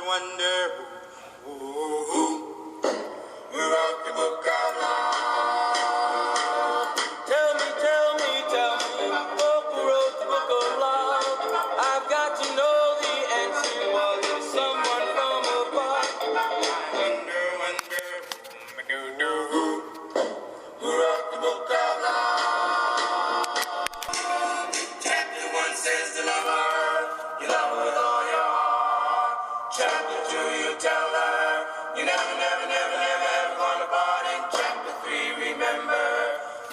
wonder, ooh, who wrote the book of love? Tell me, who wrote the book of love? I've got to know the answer. Was it someone from above? Wonder, who wrote the book of love? Chapter 1 says to love her, you love her with all your heart. Chapter 2, you tell her, you never, ever gonna part. In chapter 3, remember,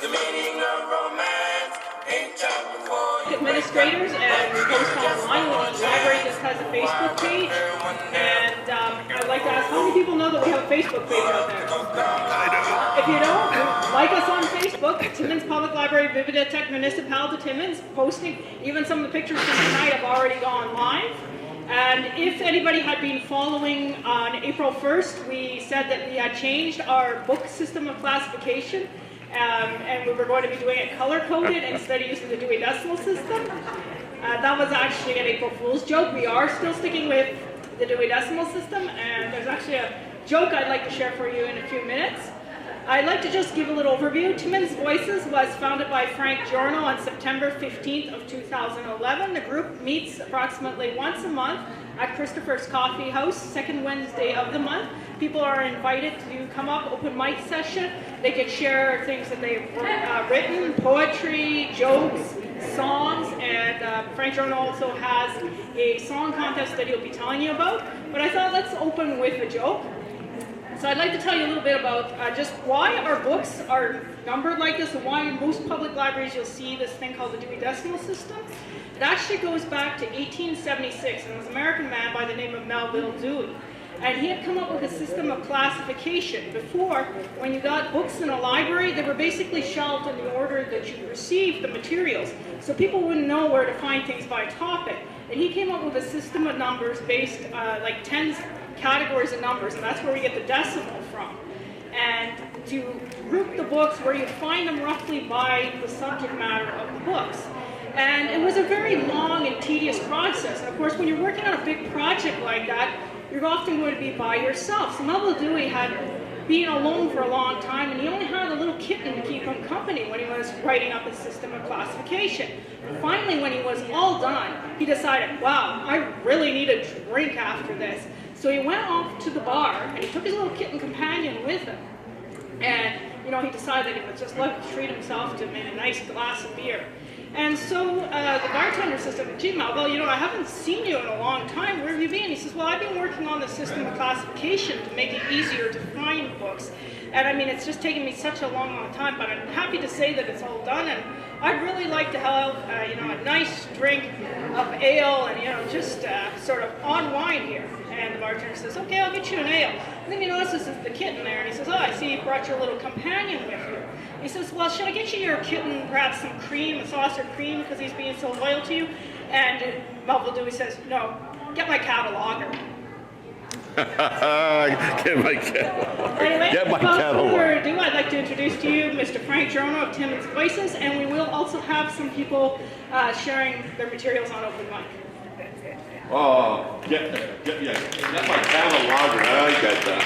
the meaning of romance. In chapter 4, administrators and post online. The Library10th has a Facebook page, and I'd like to ask how many people know that we have a Facebook page out there? If you don't, like us on Facebook, Timmins Public Library Bibliothèque Municipale de Timmins, posting even some of the pictures from tonight have already gone live. And if anybody had been following on April 1st, we said that we had changed our book system of classification, and we were going to be doing it color-coded instead of using the Dewey Decimal System. That was actually an April Fool's joke. We are still sticking with the Dewey Decimal System, and there's actually a joke I'd like to share for you in a few minutes. I'd like to just give a little overview. Timmins Voices was founded by Frank Giorno on September 15th of 2011. The group meets approximately once a month at Christopher's Coffee House, second Wednesday of the month. People are invited to come up, open mic session. They can share things that they've written, poetry, jokes, songs, and Frank Giorno also has a song contest that he'll be telling you about. But I thought let's open with a joke. So I'd like to tell you a little bit about just why our books are numbered like this and why in most public libraries you'll see this thing called the Dewey Decimal System. It actually goes back to 1876, and it was an American man by the name of Melville Dewey. And he had come up with a system of classification. Before, when you got books in a library, they were basically shelved in the order that you received the materials. So people wouldn't know where to find things by topic. And he came up with a system of numbers based like 10 categories of numbers, and that's where we get the decimal from. And to group the books where you find them roughly by the subject matter of the books. And it was a very long and tedious process. And of course, when you're working on a big project like that, you're often going to be by yourself. So Melville Dewey had been alone for a long time, and he only had a little kitten to keep him company when he was writing up his system of classification. And finally, when he was all done, he decided, wow, I really need a drink after this. So he went off to the bar, and he took his little kitten companion with him. And, you know, he decided that he would just love to treat himself to a nice glass of beer. And so the bartender says to him, gee, Melville, you know, I haven't seen you in a long time. Where have you been? He says, well, I've been working on the system of classification to make it easier to find books. And I mean, it's just taken me such a long time, but I'm happy to say that it's all done. And I'd really like to have, you know, a nice drink of ale and, you know, just sort of unwind here. And the bartender says, okay, I'll get you an ale. And then he notices the kitten there, and he says, oh, I see you brought your little companion with you. He says, well, should I get you your kitten perhaps some cream, a sauce or cream, because he's being so loyal to you? And Melville Dewey says, no, get my cat a lager. Get my cat. Anyway, Get my without cat a further lager. ado, I'd like to introduce to you Mr. Frank Giorno of Timmins Voices, and we will also have some people sharing their materials on open mic. Oh, get my cat a lager. I get that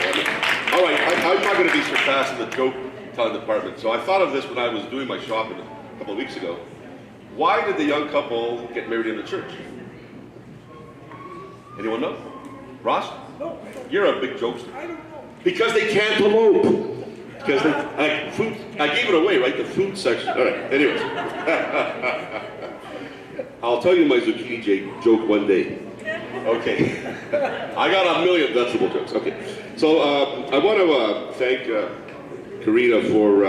one. All right, I'm not going to be surpassed in the joke telling department. So I thought of this when I was doing my shopping a couple of weeks ago. Why did the young couple get married in the church? Anyone know? Ross? No. You're a big jokester. I don't know. Because they can't elope. Because I gave it away, right? The food section. All right, anyways. I'll tell you my zucchini joke one day. Okay. I got a million decibel jokes. Okay. So I want to thank Karina for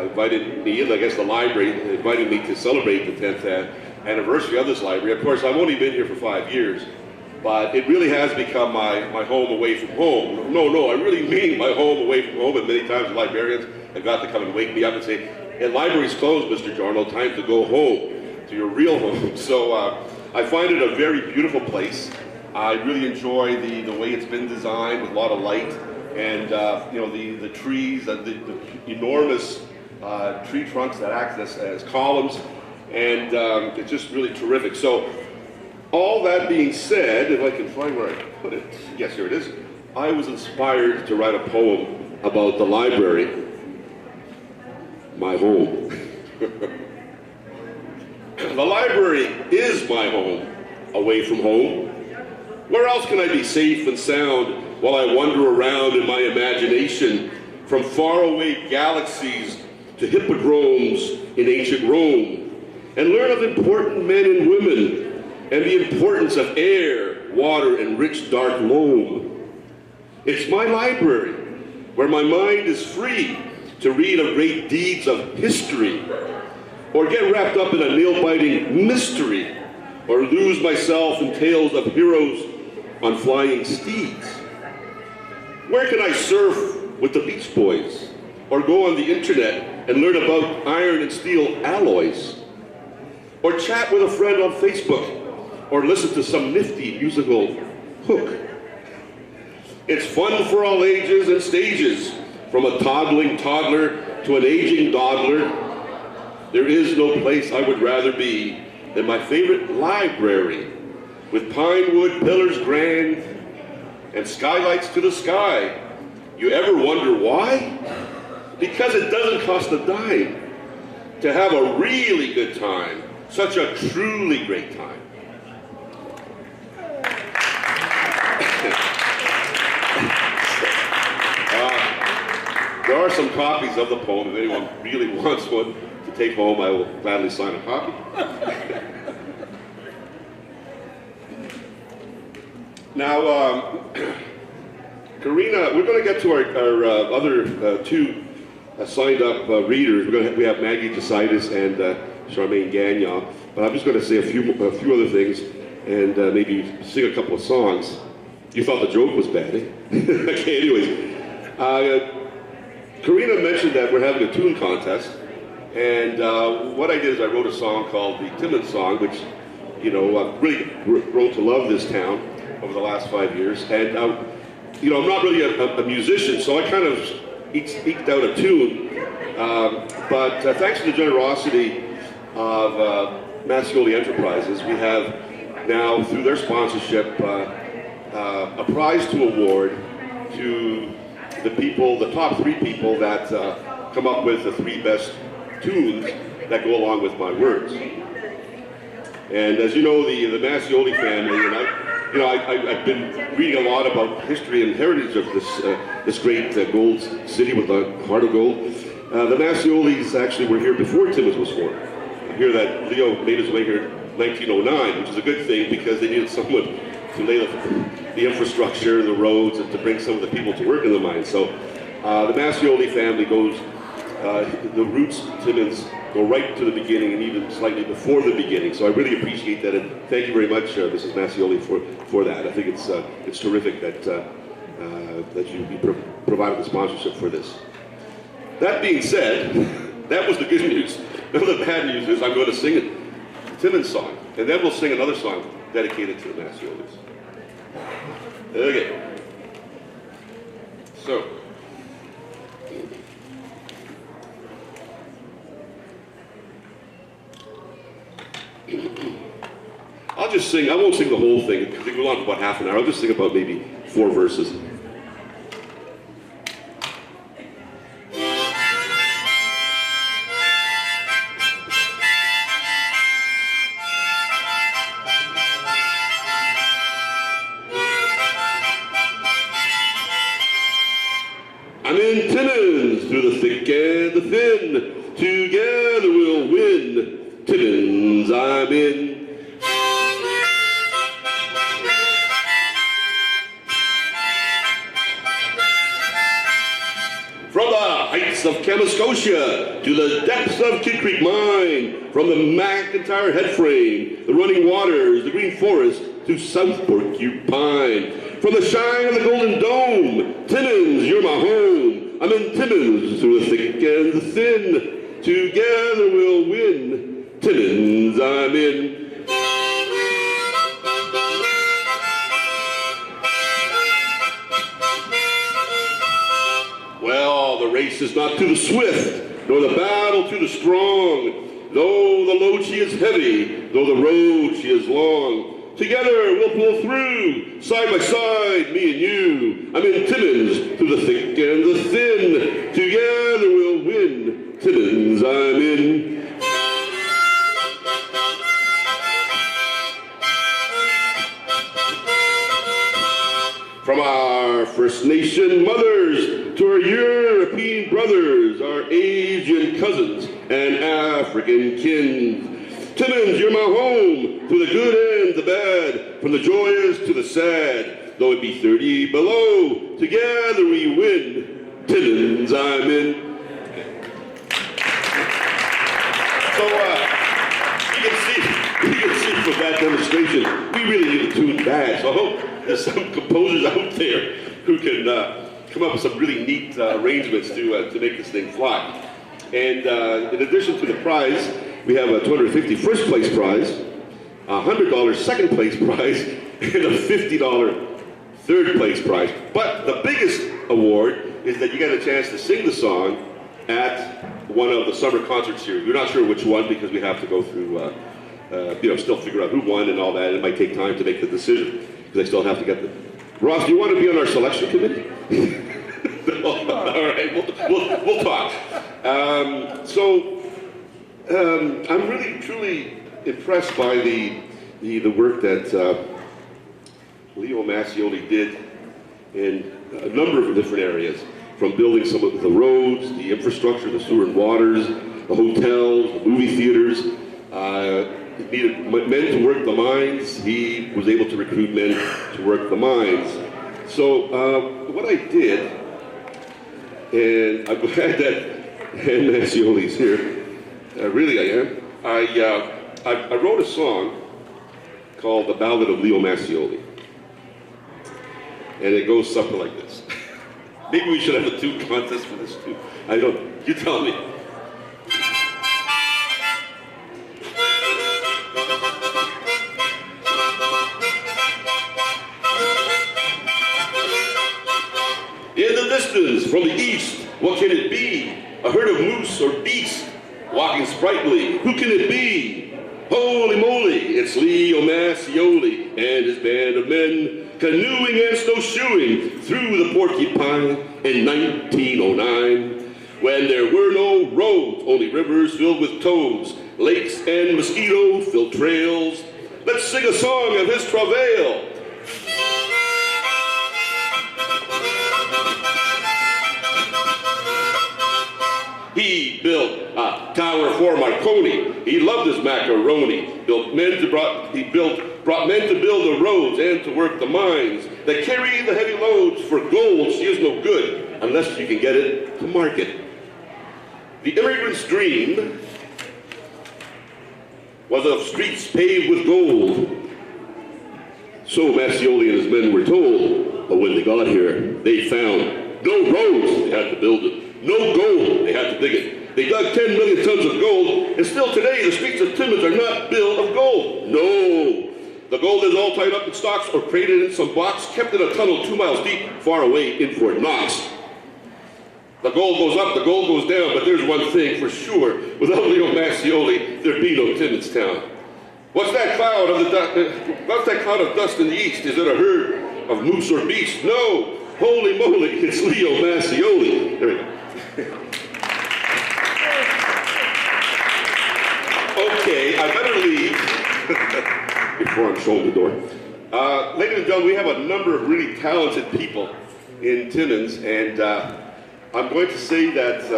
inviting me, and I guess the library invited me to celebrate the 10th anniversary of this library. Of course, I've only been here for 5 years, but it really has become my home away from home. No, I really mean my home away from home, and many times the librarians have got to come and wake me up and say, the library's closed, Mr. Giorno, time to go home, to your real home. So I find it a very beautiful place. I really enjoy the way it's been designed with a lot of light, and you know, the trees, the enormous tree trunks that act as columns, and it's just really terrific. So All that being said, if I can find where I put it, yes, here it is. I was inspired to write a poem about the library, my home. The library is my home, away from home. Where else can I be safe and sound while I wander around in my imagination from faraway galaxies to hippodromes in ancient Rome, and learn of important men and women and the importance of air, water, and rich dark loam. It's my library, where my mind is free to read of great deeds of history, or get wrapped up in a nail-biting mystery, or lose myself in tales of heroes on flying steeds. Where can I surf with the Beach Boys, or go on the internet and learn about iron and steel alloys, or chat with a friend on Facebook, or listen to some nifty musical hook? It's fun for all ages and stages, from a toddling toddler to an aging dawdler. There is no place I would rather be than my favorite library, with pine wood pillars grand and skylights to the sky. You ever wonder why? Because it doesn't cost a dime to have a really good time, such a truly great time. There are some copies of the poem. If anyone really wants one to take home, I will gladly sign a copy. Now, Karina, we're going to get to our other two signed up readers. We have Maggie Desitis and Charmaine Gagnon. But I'm just going to say a few other things and maybe sing a couple of songs. You thought the joke was bad, eh? Okay, anyways. Karina mentioned that we're having a tune contest, and what I did is I wrote a song called the Timmins song, which, you know, I've really grown to love this town over the last 5 years. And, you know, I'm not really a musician, so I kind of eked out a tune. But thanks to the generosity of Mascioli Enterprises, we have now, through their sponsorship, a prize to award to the people, the top 3 people that come up with the 3 best tunes that go along with my words. And as you know, the Mascioli family, and I've been reading a lot about history and heritage of this great gold city with a heart of gold. The Masciolis actually were here before Timmins was formed. I hear that Leo made his way here in 1909, which is a good thing because they needed someone to lay the infrastructure, the roads, and to bring some of the people to work in the mine. So the Mascioli family goes, the roots of Timmins go right to the beginning and even slightly before the beginning. So I really appreciate that, and thank you very much, Mrs. Mascioli, for that. I think it's terrific that you provided the sponsorship for this. That being said, that was the good news. Now the bad news is I'm going to sing a Timmins song, and then we'll sing another song dedicated to the Masciolis. Okay. So. I'll just sing, I won't sing the whole thing, it goes on for about half an hour. I'll just sing about maybe 4 verses. I'm in Timmins, through the thick and the thin, together we'll win. Timmins, I'm in. From the heights of Kamuskoka to the depths of Kid Creek Mine, from the McIntyre headframe, the running waters, the green forest, to South Porcupine. From the shine of the Golden Dome, Timmins, you're my home. I'm in Timmins, through the thick and the thin. Together we'll win. Timmins, I'm in. Well, the race is not to the swift, nor the battle to the strong. Though the load she is heavy, though the road she is long, Together we'll pull through, side by side, me and you. I'm in Timmins, through the thick and the thin. Together we'll win. Timmins, I'm in. From our First Nation mothers to our European brothers, our Asian cousins and African kin. Timmins, you're my home, through the good and the bad, from the joyous to the sad. Though it be 30 below, together we win. Timmins, I'm in. So, you can see from that demonstration, we really need a tune bad. So I hope there's some composers out there who can come up with some really neat arrangements to make this thing fly. And in addition to the prize, we have a $250 first place prize, a $100 second place prize, and a $50 third place prize. But the biggest award is that you get a chance to sing the song at one of the summer concert series. We're not sure which one because we have to go through, still figure out who won and all that. It might take time to make the decision because I still have to get the... Ross, do you want to be on our selection committee? All right, we'll talk. I'm really, truly impressed by the work that Leo Massioli did in a number of different areas, from building some of the roads, the infrastructure, the sewer and waters, the hotels, the movie theaters. He needed men to work the mines. He was able to recruit men to work the mines. So what I did, and I'm glad that Ann Massioli's here. Really, I am. I wrote a song called The Ballad of Leo Massioli. And it goes something like this. Maybe we should have a tune contest for this too. I don't, you tell me. In the distance, from the east, what can it be? A herd of moose or beast, walking sprightly. Who can it be? Holy moly, it's Leo Massioli and his band of men, canoeing and snowshoeing through the Porcupine in 1909. When there were no roads, only rivers filled with toads, lakes and mosquito-filled trails. Let's sing a song of his travail. He built a tower for Marconi. He loved his macaroni. Brought men to build the roads and to work the mines that carry the heavy loads. For gold, she is no good unless you can get it to market. The immigrant's dream was of streets paved with gold. So Massioli and his men were told. But when they got here, they found no roads. They had to build it. No gold, they had to dig it. They dug 10 million tons of gold, and still today the streets of Timmins are not built of gold. No. The gold is all tied up in stocks or crated in some box, kept in a tunnel 2 miles deep, far away in Fort Knox. The gold goes up, the gold goes down, but there's one thing for sure. Without Leo Massioli, there'd be no Timmins town. What's that cloud of dust in the east? Is it a herd of moose or beast? No. Holy moly, it's Leo Massioli. There we go. Okay, I better leave before I'm shown the door. Ladies and gentlemen, we have a number of really talented people in Timmins, and I'm going to say that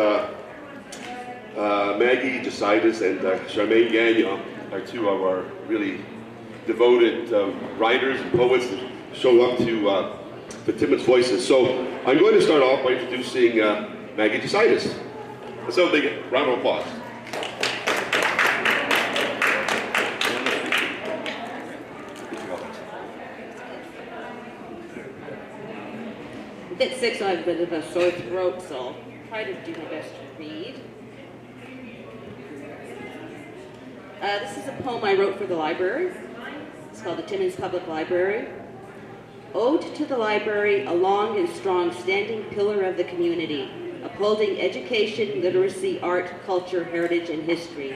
Maggie Decidas and Charmaine Gagnon are two of our really devoted writers and poets that show up to the Timmins Voices. So I'm going to start off by introducing Maggie Decidas. Let's have a big round of applause. I'm a bit sick, so I have a bit of a sore throat, so I'll try to do my best to read. This is a poem I wrote for the library. It's called the Timmins Public Library. Ode to the library, a long and strong standing pillar of the community, upholding education, literacy, art, culture, heritage, and history.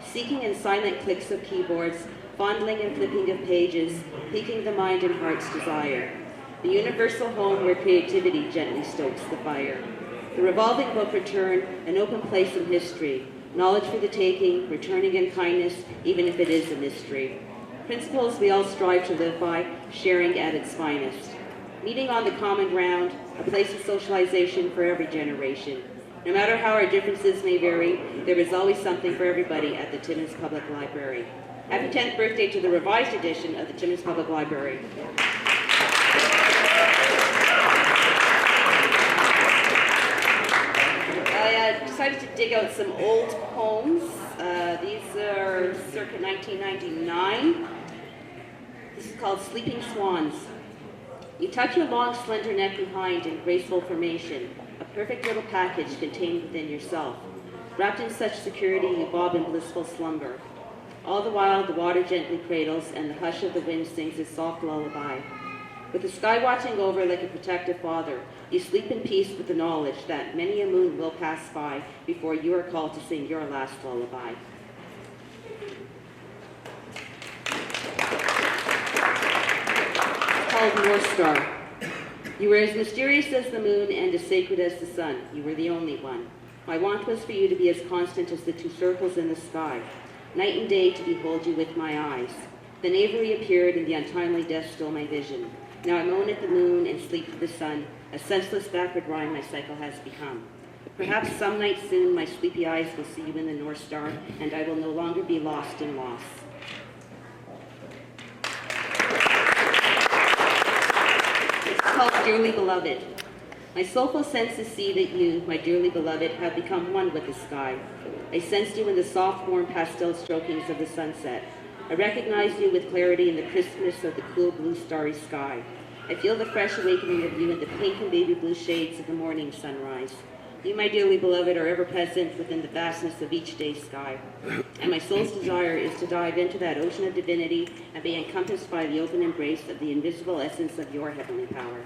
seeking in silent clicks of keyboards, fondling and flipping of pages, piquing the mind and heart's desire. The universal home where creativity gently stokes the fire. The revolving book return, an open place in history, knowledge for the taking, returning in kindness, even if it is a mystery. Principles we all strive to live by, sharing at its finest. Meeting on the common ground, a place of socialization for every generation. No matter how our differences may vary, there is always something for everybody at the Timmins Public Library. Happy 10th birthday to the revised edition of the Timmins Public Library. I decided to dig out some old poems. These are circa 1999. This is called Sleeping Swans. You tuck your long, slender neck behind in graceful formation, a perfect little package contained within yourself. Wrapped in such security, you bob in blissful slumber. All the while, the water gently cradles, and the hush of the wind sings its soft lullaby. With the sky watching over like a protective father, you sleep in peace with the knowledge that many a moon will pass by before you are called to sing your last lullaby. Called North Star. You were as mysterious as the moon and as sacred as the sun. You were the only one. My want was for you to be as constant as the two circles in the sky, night and day to behold you with my eyes. Then Avery appeared, and the untimely death stole my vision. Now I moan at the moon and sleep to the sun, a senseless backward rhyme my cycle has become. Perhaps some night soon my sleepy eyes will see you in the North Star, and I will no longer be lost in loss. It's called Dearly Beloved. My soulful senses see that you, my dearly beloved, have become one with the sky. I sensed you in the soft, warm pastel strokings of the sunset. I recognized you with clarity in the crispness of the cool blue starry sky. I feel the fresh awakening of you in the pink and baby blue shades of the morning sunrise. You, my dearly beloved, are ever present within the vastness of each day's sky. And my soul's desire is to dive into that ocean of divinity and be encompassed by the open embrace of the invisible essence of your heavenly power.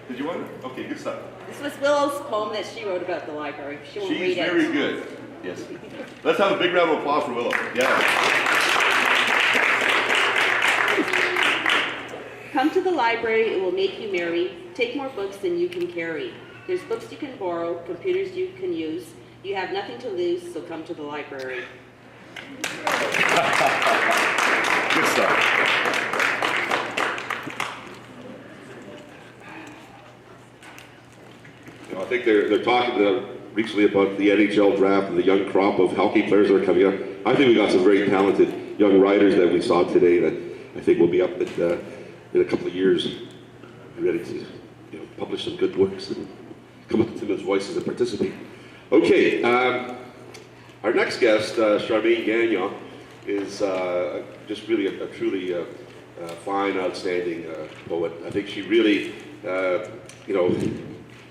Did you want it? Okay, good stuff. This was Willow's poem that she wrote about the library. She won't read it. She's very good. Yes. Let's have a big round of applause for Willow. Yeah. Come to the library, it will make you merry. Take more books than you can carry. There's books you can borrow, computers you can use. You have nothing to lose, so come to the library. Good stuff. You know, I think they're talking recently about the NHL draft and the young crop of hockey players that are coming up. I think we got some very talented young writers that we saw today that I think will be up in a couple of years, ready to publish some good books and come up to Timmins Voices and participate. Okay, our next guest, Charmaine Gagnon, is just really a truly fine, outstanding poet. I think she really,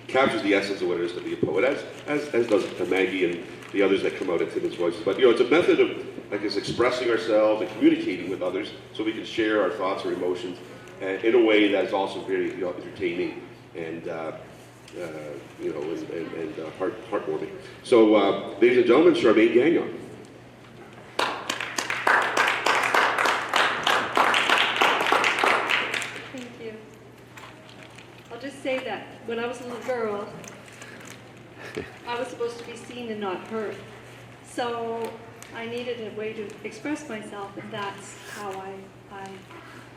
captures the essence of what it is to be a poet, as does Maggie and the others that come out at Timmins Voices. But it's a method of, I guess, expressing ourselves and communicating with others, so we can share our thoughts or emotions in a way that is also very entertaining and heartwarming. So, ladies and gentlemen, Charmaine Gagnon. Thank you. I'll just say that when I was a little girl, I was supposed to be seen and not heard. So I needed a way to express myself, and that's how I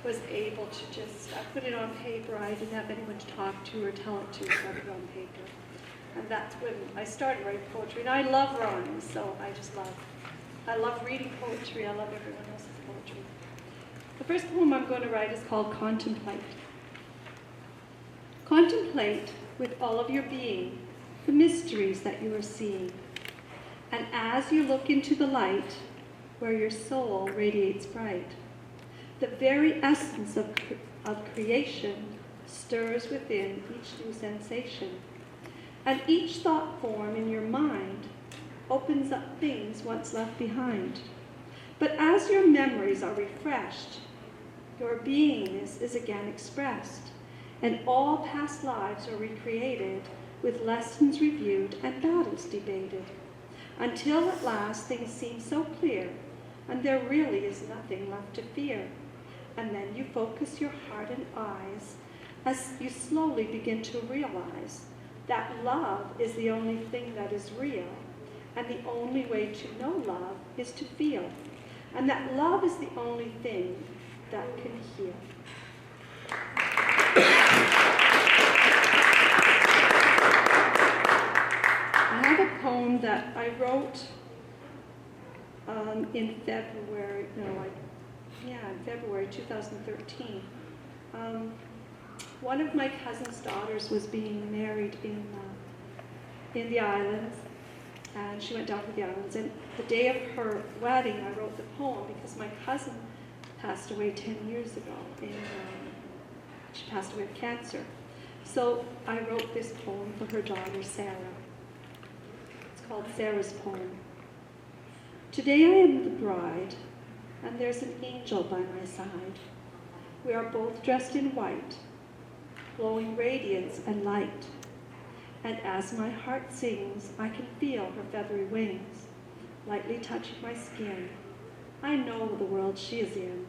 was able to I put it on paper. I didn't have anyone to talk to or tell it to, so I put it on paper. And that's when I started writing poetry. And I love rhymes, so I love reading poetry. I love everyone else's poetry. The first poem I'm going to write is called Contemplate. Contemplate with all of your being the mysteries that you are seeing. And as you look into the light where your soul radiates bright, the very essence of creation stirs within each new sensation. And each thought form in your mind opens up things once left behind. But as your memories are refreshed, your beingness is again expressed and all past lives are recreated, with lessons reviewed and battles debated, until at last things seem so clear, and there really is nothing left to fear. And then you focus your heart and eyes as you slowly begin to realize that love is the only thing that is real, and the only way to know love is to feel, and that love is the only thing that can heal. I have a poem that I wrote in February, in February 2013. One of my cousin's daughters was being married in the islands, and she went down to the islands. And the day of her wedding, I wrote the poem because my cousin passed away 10 years ago. She passed away of cancer. So I wrote this poem for her daughter, Sarah. It's called Sarah's Poem. Today I am the bride, and there's an angel by my side. We are both dressed in white, glowing radiance and light. And as my heart sings, I can feel her feathery wings, lightly touching my skin. I know the world she is in.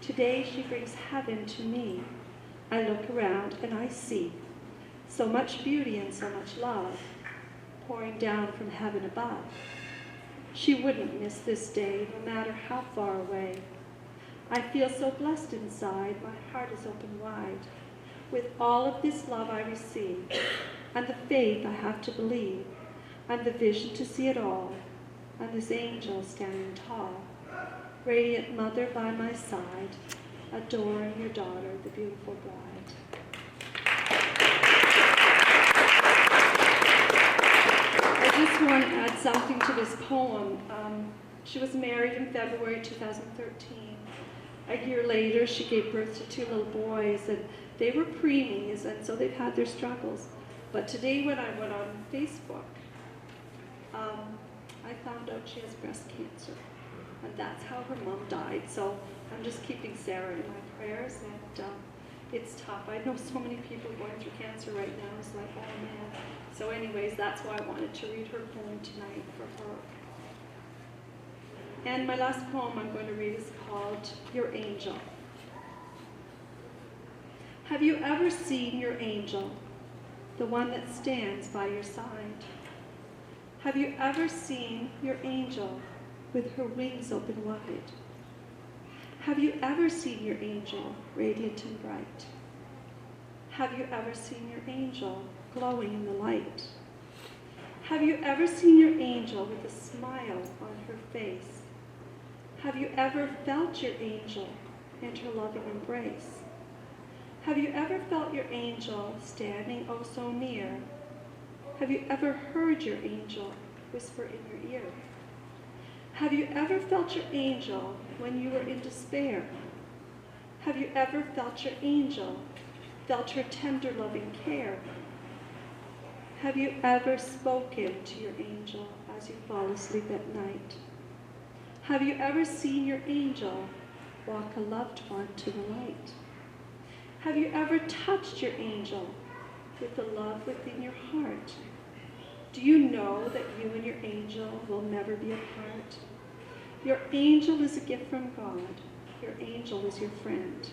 Today she brings heaven to me. I look around and I see so much beauty and so much love pouring down from heaven above. She wouldn't miss this day, no matter how far away. I feel so blessed inside, my heart is open wide. With all of this love I receive, and the faith I have to believe, and the vision to see it all, and this angel standing tall, radiant mother by my side, adoring your daughter, the beautiful bride. I just want to add something to this poem. She was married in February 2013. A year later, she gave birth to 2 little boys, and they were preemies, and so they've had their struggles. But today when I went on Facebook, I found out she has breast cancer, and that's how her mom died. So I'm just keeping Sarah in my prayers, and it's tough. I know so many people going through cancer right now. It's like, oh man. So anyways, that's why I wanted to read her poem tonight for her. And my last poem I'm going to read is called Your Angel. Have you ever seen your angel, the one that stands by your side? Have you ever seen your angel with her wings open wide? Have you ever seen your angel radiant and bright? Have you ever seen your angel glowing in the light? Have you ever seen your angel with a smile on her face? Have you ever felt your angel and her loving embrace? Have you ever felt your angel standing oh so near? Have you ever heard your angel whisper in your ear? Have you ever felt your angel when you were in despair? Have you ever felt your angel, felt her tender loving care? Have you ever spoken to your angel as you fall asleep at night? Have you ever seen your angel walk a loved one to the light? Have you ever touched your angel with the love within your heart? Do you know that you and your angel will never be apart? Your angel is a gift from God. Your angel is your friend.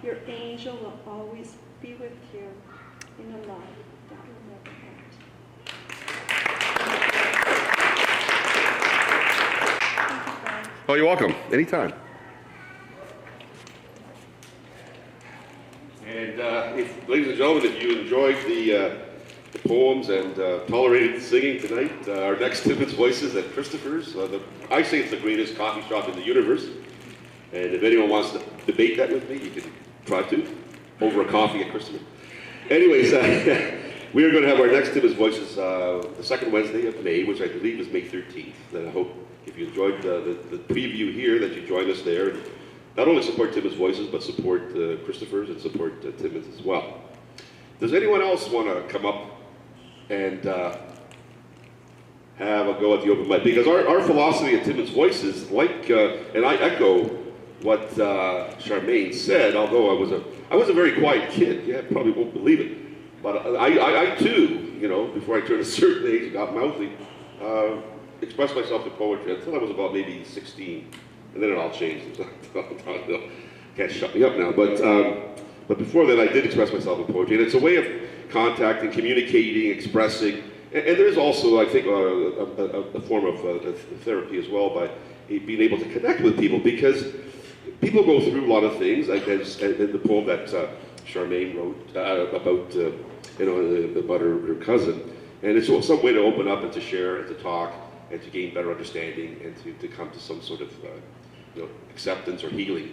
Your angel will always be with you in a love that will never end. Thank you, Brian. Oh, you're welcome. Anytime. And if, ladies and gentlemen, if you enjoyed the poems and tolerated the singing tonight, our next Timmins Voices at Christopher's. I say it's the greatest coffee shop in the universe. And if anyone wants to debate that with me, you can try to, over a coffee at Christopher's. Anyways, we are going to have our next Timmins Voices the second Wednesday of May, which I believe is May 13th. And I hope if you enjoyed the preview here that you join us there. And not only support Timmins Voices, but support Christopher's and support Timmins as well. Does anyone else want to come up and have a go at the open mic? Because our philosophy at Timmins Voices, like, and I echo what Charmaine said, although I was a very quiet kid. Yeah, probably won't believe it. But I too, you know, before I turned a certain age, got mouthy, expressed myself in poetry until I was about maybe 16. And then it all changed. Can't shut me up now. But before that, I did express myself in poetry. And it's a way of contacting, communicating, expressing. And there's also, I think, a form of therapy as well by being able to connect with people, because people go through a lot of things, like as in the poem that Charmaine wrote about, about her cousin. And it's some way to open up and to share and to talk and to gain better understanding and to come to some sort of acceptance or healing.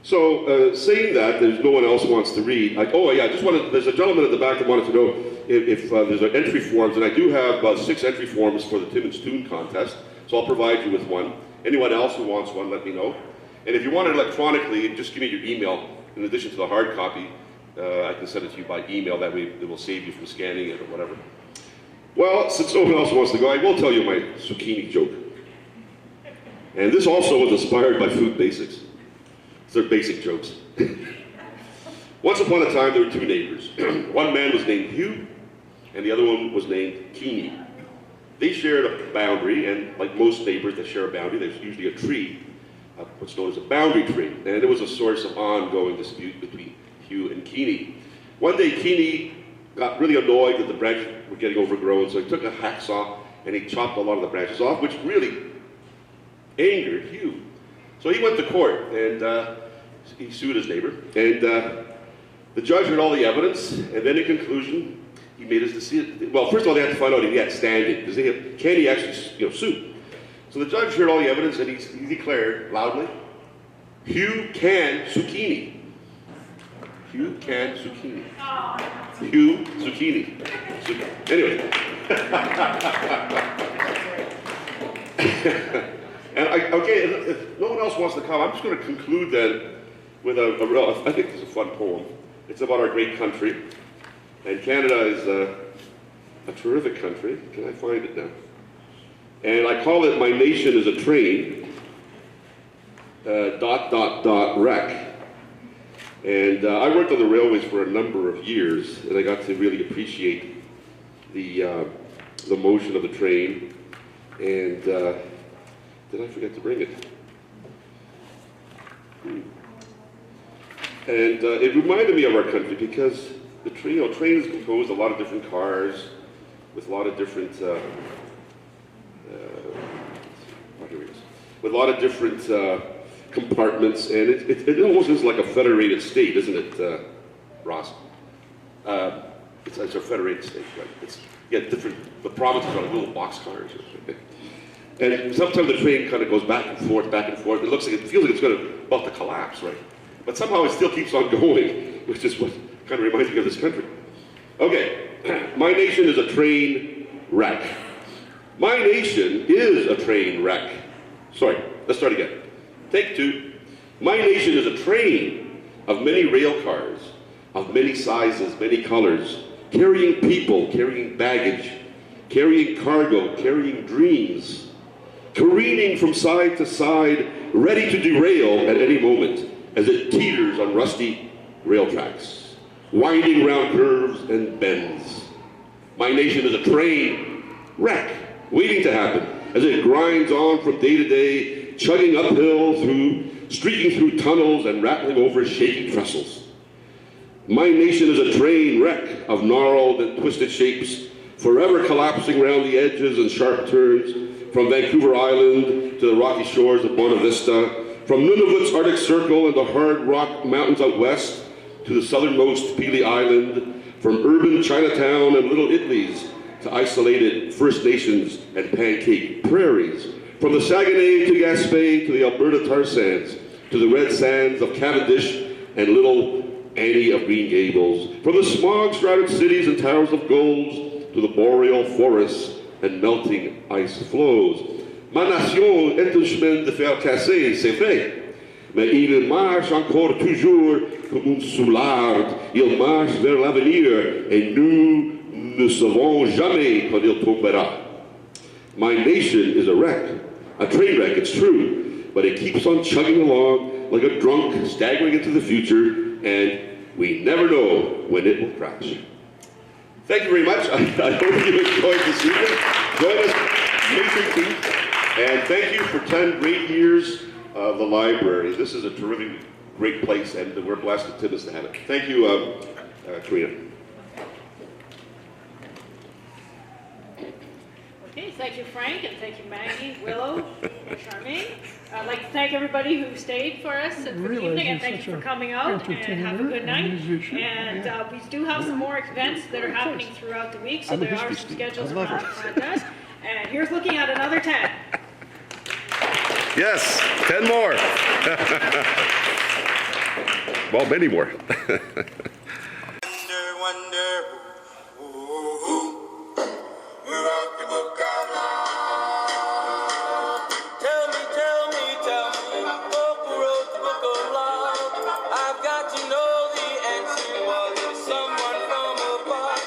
So saying that, there's no one else wants to read. There's a gentleman at the back that wanted to know if there's entry forms, and I do have about 6 entry forms for the Timmins Tune Contest, so I'll provide you with one. Anyone else who wants one, let me know. And if you want it electronically, just give me your email. In addition to the hard copy, I can send it to you by email. That way it will save you from scanning it or whatever. Well, since no one else wants to go, I will tell you my zucchini joke. And this also was inspired by Food Basics. They're basic jokes. Once upon a time, there were 2 neighbors. One man was named Hugh, and the other one was named Keeney. They shared a boundary, and like most neighbors that share a boundary, there's usually a tree, what's known as a boundary tree. And it was a source of ongoing dispute between Hugh and Keeney. One day, Keeney got really annoyed that the branches were getting overgrown, so he took a hacksaw and he chopped a lot of the branches off, which really angered Hugh. So he went to court and he sued his neighbor. And the judge heard all the evidence, and then in conclusion, he made his decision. Well, first of all, they had to find out if he had standing, because can he actually sue? So the judge heard all the evidence, and he declared loudly, Hugh can zucchini. Hugh can zucchini. Hugh zucchini. Anyway. And if no one else wants to come, I'm just going to conclude then with I think it's a fun poem. It's about our great country. And Canada is a terrific country. Can I find it now? And I call it My Nation is a Train, ... wreck. And I worked on the railways for a number of years, and I got to really appreciate the motion of the train. And did I forget to bring it? And it reminded me of our country, because the train is composed of a lot of different cars with a lot of different compartments, and it almost is like a federated state, isn't it, Ross? It's a federated state, right? The provinces are like little boxcars. And sometimes the train kind of goes back and forth. It feels like it's about to collapse, right? But somehow it still keeps on going, which is what kind of reminds me of this country. Okay, my nation is a train wreck. My nation is a train wreck. Sorry, let's start again. Take 2. My nation is a train of many rail cars, of many sizes, many colors, carrying people, carrying baggage, carrying cargo, carrying dreams, careening from side to side, ready to derail at any moment as it teeters on rusty rail tracks, winding around curves and bends. My nation is a train wreck, waiting to happen as it grinds on from day to day, chugging uphill, streaking through tunnels and rattling over shaky trestles. My nation is a train wreck of gnarled and twisted shapes, forever collapsing around the edges and sharp turns, from Vancouver Island to the rocky shores of Buena Vista, from Nunavut's Arctic Circle and the hard rock mountains out west to the southernmost Pelee Island, from urban Chinatown and Little Italy's to isolated First Nations and pancake prairies, from the Saguenay to Gaspé to the Alberta tar sands, to the red sands of Cavendish and Little Annie of Green Gables, from the smog-shrouded cities and towers of gold to the boreal forests and melting ice flows. Ma nation est un chemin de fer cassé, c'est vrai, mais il marche encore toujours comme une soularde. Il marche vers l'avenir et nous ne savons jamais quand il tombera. My nation is a wreck, a train wreck, it's true, but it keeps on chugging along like a drunk staggering into the future, and we never know when it will crash. Thank you very much. I hope you enjoyed this evening. Join us May 13th, and thank you for 10 great years of the library. This is a terrific, great place, and we're blessed at Timmins to have it. Thank you, Karina. Okay, thank you, Frank, and thank you, Maggie, Willow, and Charmaine. I'd like to thank everybody who stayed for us for the evening, and thank you for coming out, and have a good night. And we do have some more events that are happening throughout the week, so there are some schedules around the front desk. And here's looking at another 10. Yes, 10 more. Well, many more. Wonder, ooh, who wrote the book of love? Tell me, who wrote the book of love? I've got to know the answer. Was it someone from above?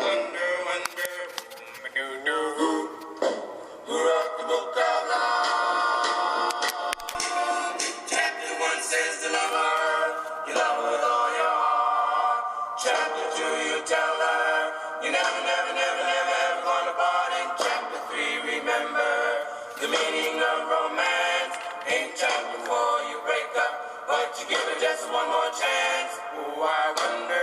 Wonder, who wrote the book of love? Chapter 1 says to love her, you love her with all your heart. Chapter 2, you tell her, you never, ever gonna part. In chapter 3, remember the meaning of romance. In chapter 4, you break up, but you give it just one more chance. Oh, I wonder,